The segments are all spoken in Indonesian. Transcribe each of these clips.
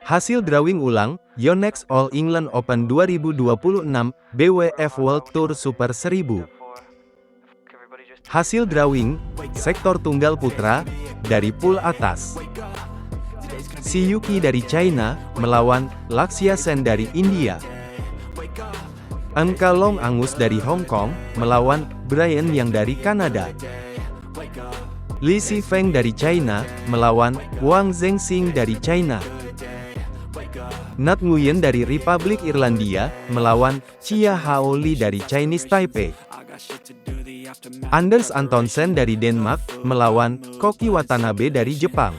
Hasil drawing ulang, Yonex All England Open 2026, BWF World Tour Super 1000. Hasil drawing, sektor tunggal putra, dari pool atas. Si Yuki dari China, melawan Lakshya Sen dari India. Engka Long Angus dari Hong Kong, melawan Brian Yang dari Kanada. Li Sifeng dari China, melawan Wang Zhengxing dari China. Nat Nguyen dari Republik Irlandia, melawan Chia Hao Li dari Chinese Taipei. Anders Antonsen dari Denmark, melawan Koki Watanabe dari Jepang.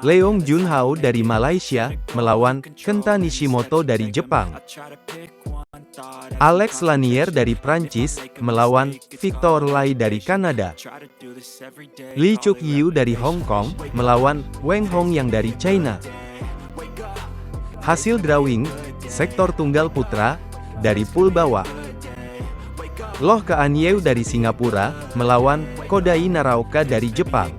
Leong Junhao dari Malaysia, melawan Kenta Nishimoto dari Jepang. Alex Lanier dari Prancis, melawan Victor Lai dari Kanada. Lee Chuk Yiu dari Hong Kong, melawan Wang Hong yang dari China. Hasil drawing, sektor tunggal putra, dari pool bawah. Loh Kean Yew dari Singapura, melawan Kodai Naraoka dari Jepang.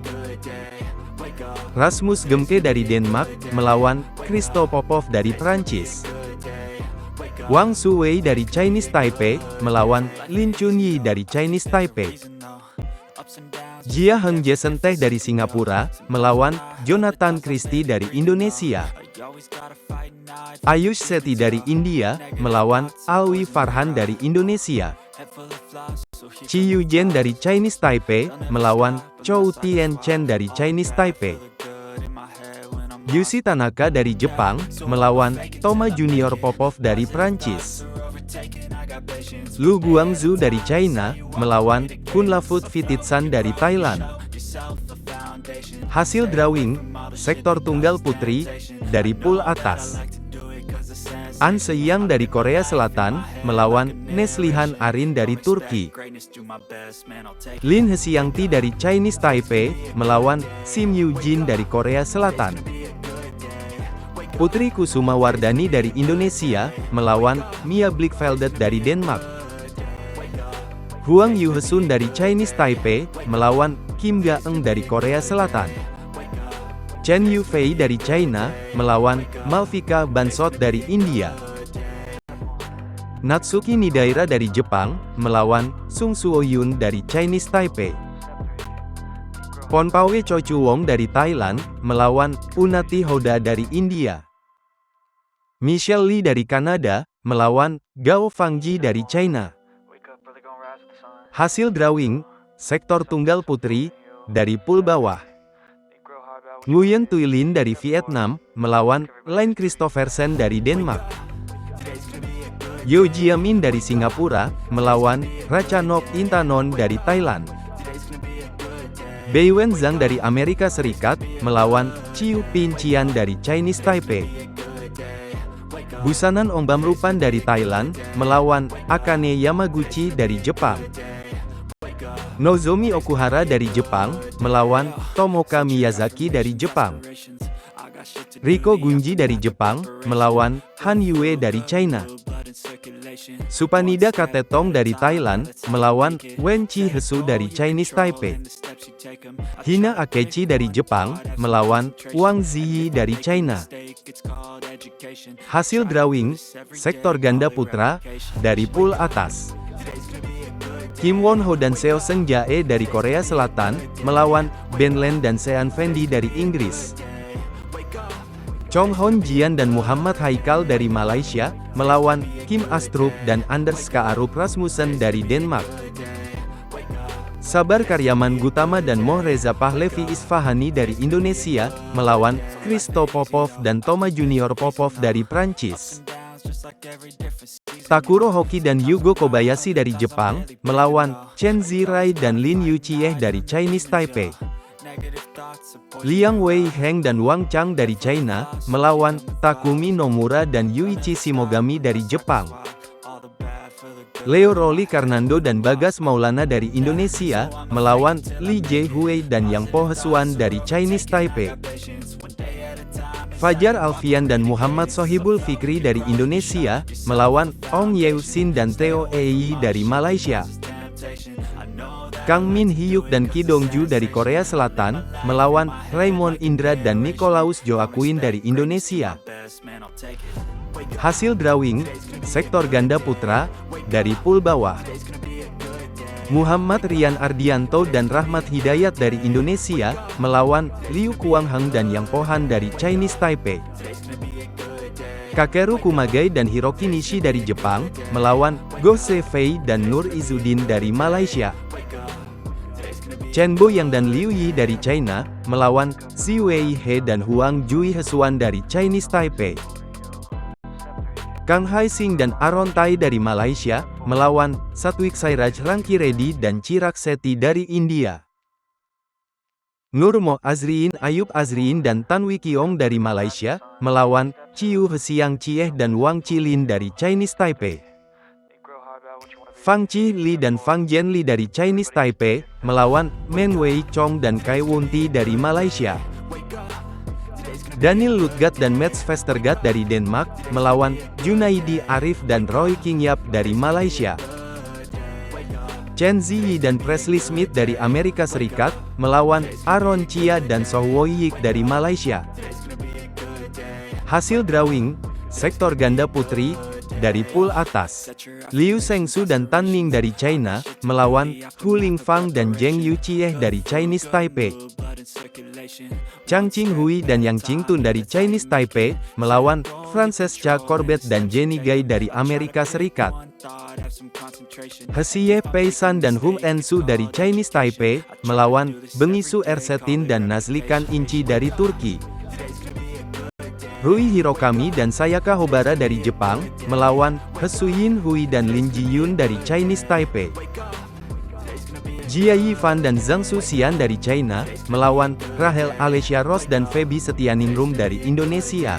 Rasmus Gemke dari Denmark, melawan Christo Popov dari Prancis. Wang Suwei dari Chinese Taipei, melawan Lin Chunyi dari Chinese Taipei. Jia Heng Jason Teh dari Singapura, melawan Jonathan Christie dari Indonesia. Ayush Sethi dari India, melawan Alwi Farhan dari Indonesia. Chi Yujen dari Chinese Taipei, melawan Chou Tien Chen dari Chinese Taipei. Yushi Tanaka dari Jepang, melawan Toma Junior Popov dari Prancis. Lu Guangzhou dari China, melawan Kunlavut Vititsan dari Thailand. Hasil drawing, sektor tunggal putri, dari pool atas. An Se-yang dari Korea Selatan, melawan Neslihan Arin dari Turki. Lin Hesiangti dari Chinese Taipei, melawan Sim Yoo-jin dari Korea Selatan. Putri Kusuma Wardani dari Indonesia, melawan Mia Blichfeldet dari Denmark. Huang Yuhesun dari Chinese Taipei, melawan Kim Ga-eun dari Korea Selatan. Chen Yufei dari China, melawan Malvika Bansot dari India. Natsuki Nidaira dari Jepang, melawan Sung Suo-yun dari Chinese Taipei. Ponpawe Chochuwong dari Thailand, melawan Unnati Hoda dari India. Michelle Lee dari Kanada, melawan Gao Fangji dari China. Hasil drawing, sektor tunggal putri, dari pool bawah. Nguyen Thuy Linh dari Vietnam, melawan Line Christophersen dari Denmark. Yo Jiamin dari Singapura, melawan Ratchanok Intanon dari Thailand. Beiwen Zhang dari Amerika Serikat, melawan Chiu Pin Chian dari Chinese Taipei. Busanan Ongbamrupan dari Thailand, melawan Akane Yamaguchi dari Jepang. Nozomi Okuhara dari Jepang, melawan Tomoka Miyazaki dari Jepang. Riko Gunji dari Jepang, melawan Han Yue dari China. Supanida Katetong dari Thailand, melawan Wen Chi Hesu dari Chinese Taipei. Hina Akechi dari Jepang, melawan Wang Ziyi dari China. Hasil drawing, sektor ganda putra, dari pool atas. Kim Won Ho dan Seo Seung Jae dari Korea Selatan, melawan Ben Len dan Sean Fendi dari Inggris. Chong Hon Jian dan Muhammad Haikal dari Malaysia, melawan Kim Astrup dan Anders Kaarup Rasmussen dari Denmark. Sabar Karyaman Gutama dan Moh Reza Pahlevi Isfahani dari Indonesia, melawan Christo Popov dan Toma Junior Popov dari Prancis. Takuro Hoki dan Yugo Kobayashi dari Jepang, melawan Chen Zirai dan Lin Yuchieh dari Chinese Taipei. Liang Wei Heng dan Wang Chang dari China, melawan Takumi Nomura dan Yuichi Shimogami dari Jepang. Leo Roli Karnando dan Bagas Maulana dari Indonesia, melawan Li Jiehui dan Yang Po Hesuan dari Chinese Taipei. Fajar Alfian dan Muhammad Sohibul Fikri dari Indonesia, melawan Ong Yeu Sin dan Theo Ei dari Malaysia. Kang Min Hyuk dan Ki Dongju dari Korea Selatan, melawan Raymond Indra dan Nicolaus Joaquin dari Indonesia. Hasil drawing, sektor ganda putra, dari pool bawah. Muhammad Rian Ardianto dan Rahmat Hidayat dari Indonesia, melawan Liu Kuangheng dan Yang Pohan dari Chinese Taipei. Kakeru Kumagai dan Hiroki Nishi dari Jepang, melawan Goh Se-fei dan Nur Izzuddin dari Malaysia. Chen Boyang dan Liu Yi dari China, melawan Xi Wei-he dan Huang Jui Hesuan dari Chinese Taipei. Kang Hai Sing dan Aaron Tai dari Malaysia, melawan Satwik Sairaj Ranki Reddy dan Chirag Sethi dari India. Nurmo Azriin Ayub Azriin dan Tan Wee Kiong dari Malaysia, melawan Chiu Hesiang Chieh dan Wang Chilin dari Chinese Taipei. Fang Chi Li dan Fang Jianli dari Chinese Taipei, melawan Men Wei Chong dan Kai Wunti dari Malaysia. Daniel Lutgat dan Mats Vestergaard dari Denmark, melawan Junaidi Arif dan Roy Kingyap dari Malaysia. Chen Ziyi dan Presley Smith dari Amerika Serikat, melawan Aaron Chia dan Soh Woyik dari Malaysia. Hasil drawing, sektor ganda putri, dari pool atas. Liu Shengsu dan Tan Ning dari China, melawan Hu Lingfang dan Zheng Yuqieh dari Chinese Taipei. Chang Qinghui dan Yang Qingtun dari Chinese Taipei, melawan Francesca Corbett dan Jenny Gai dari Amerika Serikat. Hsieh Peisan dan Hung Ensu dari Chinese Taipei, melawan Bengisu Ersetin dan Nazlikan Inci dari Turki. Rui Hirokami dan Sayaka Hobara dari Jepang, melawan Hesuyin Hui dan Lin Jiyun dari Chinese Taipei. Jia Yifan dan Zhang Suxian dari China, melawan Rahel Alessia Ross dan Feby Setianingrum dari Indonesia.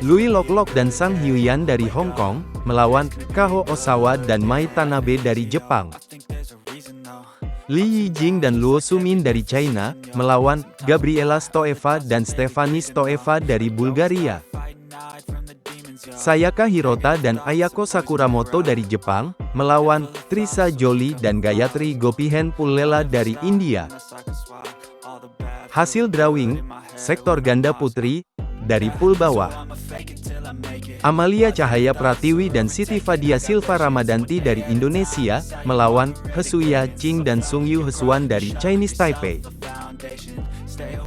Lui Loklok dan Sang Hyuyan dari Hong Kong, melawan Kaho Osawa dan Mai Tanabe dari Jepang. Li Yijing dan Luo Sumin dari China, melawan Gabriela Stoeva dan Stefani Stoeva dari Bulgaria. Sayaka Hirota dan Ayako Sakuramoto dari Jepang, melawan Trisa Jolie dan Gayatri Gopihen Pullela dari India. Hasil drawing, sektor ganda putri, dari pool bawah. Amalia Cahaya Pratiwi dan Siti Fadia Silva Ramadanti dari Indonesia, melawan Hesuya Ching dan Sungyu Hesuan dari Chinese Taipei.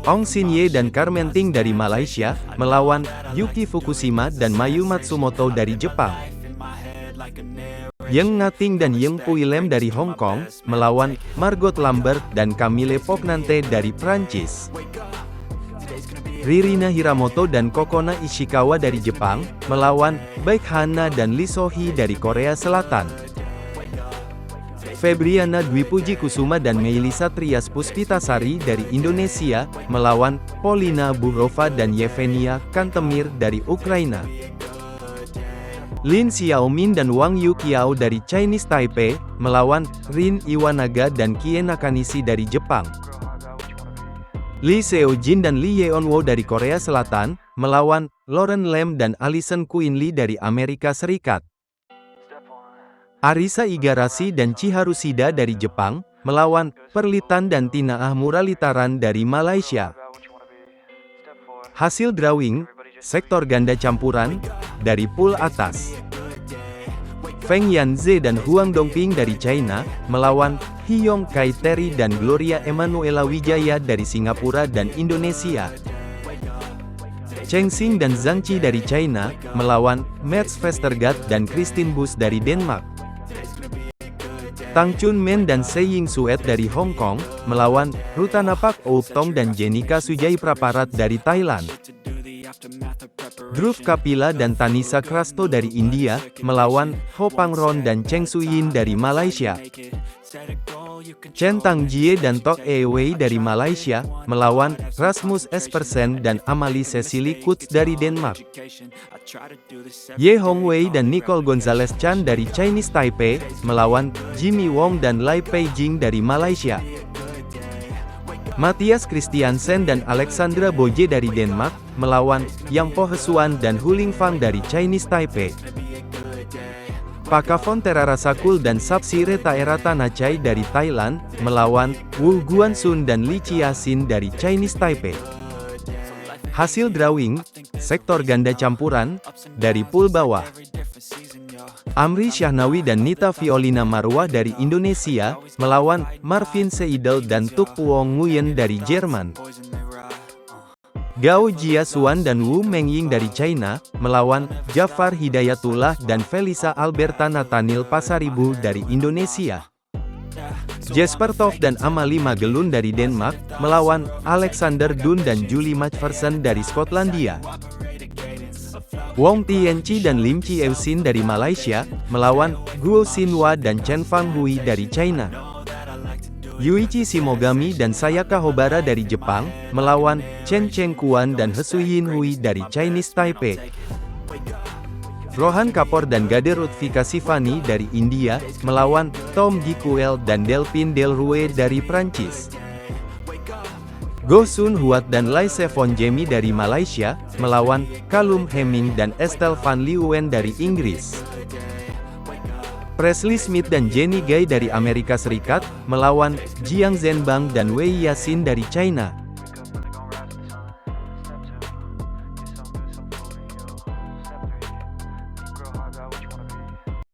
Ong Sin Ye dan Carmen Ting dari Malaysia, melawan Yuki Fukushima dan Mayu Matsumoto dari Jepang. Yeng Ngating dan Yeng Pui Lem dari Hong Kong, melawan Margot Lambert dan Camille Pognante dari Prancis. Ririna Hiramoto dan Kokona Ishikawa dari Jepang, melawan Baek Hana dan Lee So-hee dari Korea Selatan. Febriana Dwi Puji Kusuma dan Meilisa Trias Puspitasari dari Indonesia, melawan Polina Buhrova dan Yevgenia Kantemir dari Ukraina. Lin Xiaomin dan Wang Yuqiao dari Chinese Taipei, melawan Rin Iwanaga dan Kie Nakanishi dari Jepang. Lee Seo-jin dan Lee Yeon-woo dari Korea Selatan, melawan Lauren Lam dan Alison Quinn Lee dari Amerika Serikat. Arisa Igarashi dan Chiharu Shida dari Jepang, melawan Perlitan dan Tinaah Muralitaran dari Malaysia. Hasil drawing, sektor ganda campuran, dari pool atas. Feng Yanze dan Huang Dongping dari China, melawan Hyong Kai Terry dan Gloria Emanuela Wijaya dari Singapura dan Indonesia. Cheng Xing dan Zhang Qi dari China, melawan Mats Vestergaard dan Christine Busch dari Denmark. Tang Chun Men dan Se Ying Suet dari Hong Kong, melawan Rutanapak Ouptong dan Jenika Sujai Praparat dari Thailand. Dhruv Kapila dan Tanisa Krasto dari India, melawan Ho Pangron dan Cheng Suyin dari Malaysia. Chen Tangjie dan Tok E Wei dari Malaysia, melawan Rasmus Espersen dan Amalie Cecilie Kutz dari Denmark. Ye Hongwei dan Nicole Gonzalez Chan dari Chinese Taipei, melawan Jimmy Wong dan Lai Peijing dari Malaysia. Matthias Christiansen dan Alexandra Boje dari Denmark, melawan Yang Po Hesuan dan Hu Lingfang dari Chinese Taipei. Pakavon Terarasakul dan Sapsire Taeratanachae dari Thailand, melawan Wu Guanxun dan Li Chiasin dari Chinese Taipei. Hasil drawing, sektor ganda campuran, dari pool bawah. Amri Syahnawi dan Nita Violina Marwah dari Indonesia, melawan Marvin Seidel dan Tuk Wong Nguyen dari Jerman. Gao Jiasuan dan Wu Mengying dari China, melawan Jafar Hidayatullah dan Felisa Alberta Nathaniel Pasaribu dari Indonesia. Jesper Toft dan Amalie Magelun dari Denmark, melawan Alexander Dunn dan Julie Macpherson dari Skotlandia. Wong Tianqi dan Lim Chieusin dari Malaysia, melawan Guo Xinhua dan Chen Fanghui dari China. Yuichi Shimogami dan Sayaka Hobara dari Jepang, melawan Chen Chengkuan dan He Hui dari Chinese Taipei. Rohan Kapoor dan Gade Lutfika Sifani dari India, melawan Tom Gikuel dan Delphine Delrouet dari Prancis. Goh Sun Huat dan Lai Sevon Jemi dari Malaysia, melawan Callum Hemming dan Estelle van Leeuwen dari Inggris. Presley Smith dan Jenny Gai dari Amerika Serikat, melawan Jiang Zhenbang dan Wei Yasin dari China.